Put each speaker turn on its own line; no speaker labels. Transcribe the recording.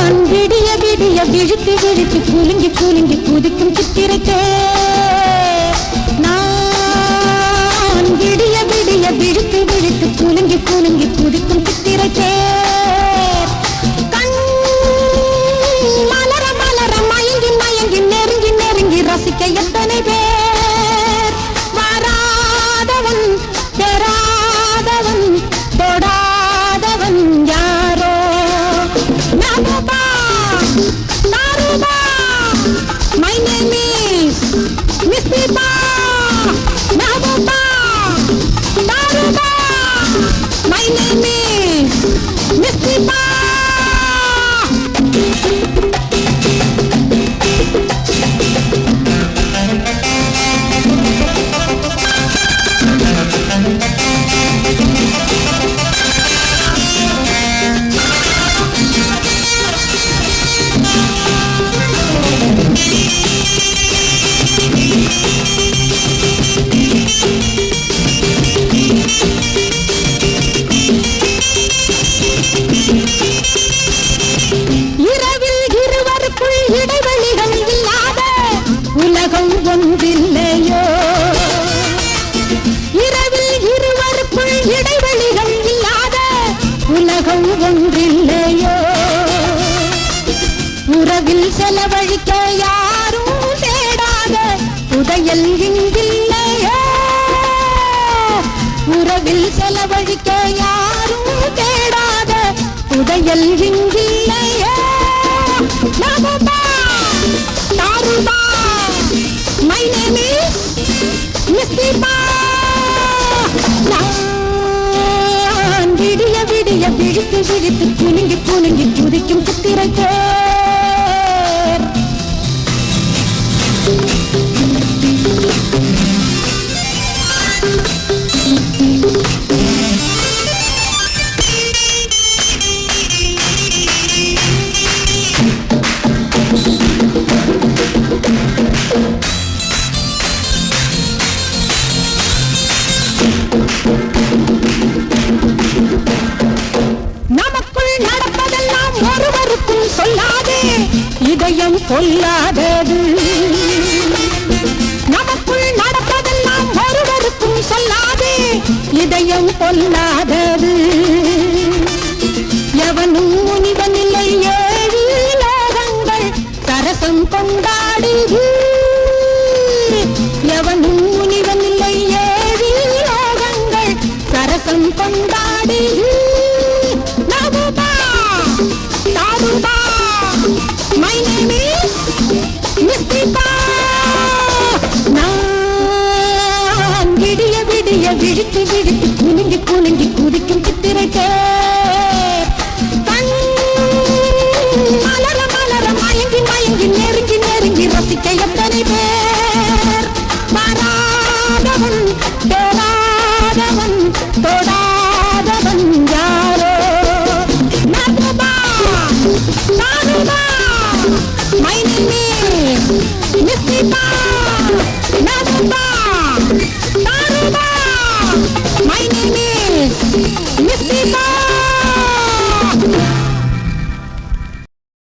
விடிய விடிய விழித்து விழித்து குலுங்கி குலுங்கி குதிக்கும் சித்திரைக்கே நான் விடிய விடிய விழித்து விழித்து குலுங்கி குலுங்கி குதிக்கும் சித்திரைக்கே கண் மலர மலர மயங்கி மயங்கி நெருங்கி நெருங்கி ரசிக்க எத்தனை பேர் வராதவன் பெறாதவன் தொடாதவன் யாரோ நபபா தாருபா my name is மிஸ்திபா நபபா தாருபா my name is மிஸ்திபா இடைவெளிகள் இல்லாத உலகம் ஒன்றில்லையோ இரவில் இருவருக்குள் இடைவெளிகள் இல்லாத உலகம் ஒன்றில்லையோ உறவில் செலவழிக்க யாரும் தேடாத புதையல் இங்கில்லையோ உறவில் செலவழிக்க யாரும் தேடாத புதையல் இங்கில்லையோ நபபா தாருபா my name is மிஸ்திபா நான் விடிய விடிய விழித்து விழித்து குலுங்கி குலுங்கி குதிக்கும் சித்திரைக்கே நமக்குள் நடப்பதெல்லாம் ஒருவருக்கும் சொல்லாதே இதயம் கொல்லாதது நமக்குள் நடப்பதெல்லாம் ஒருவருக்கும் சொல்லாதே இதயம் கொல்லாதது எவனும் முனிவனில்லை ஏழு லோகங்கள் சரசம் கொண்டாடுது எவனும் முனிவனில்லை ஏழு லோகங்கள் சரசம் கொண்டாடுது நபபா தாருபா my name is மிஸ்திபா நான் விடிய விடிய விழித்து விழித்து குலுங்கி குலுங்கி குதிக்கும் சித்திரைக்கே கண் மலர மலர மயங்கி மயங்கி நெருங்கி நெருங்கி ரசிக்க எத்தனை பேர் வராதவன் பெறாதவன் தொடாதவன் யாரோ நபபா தாருபா my name is மிஸ்திபா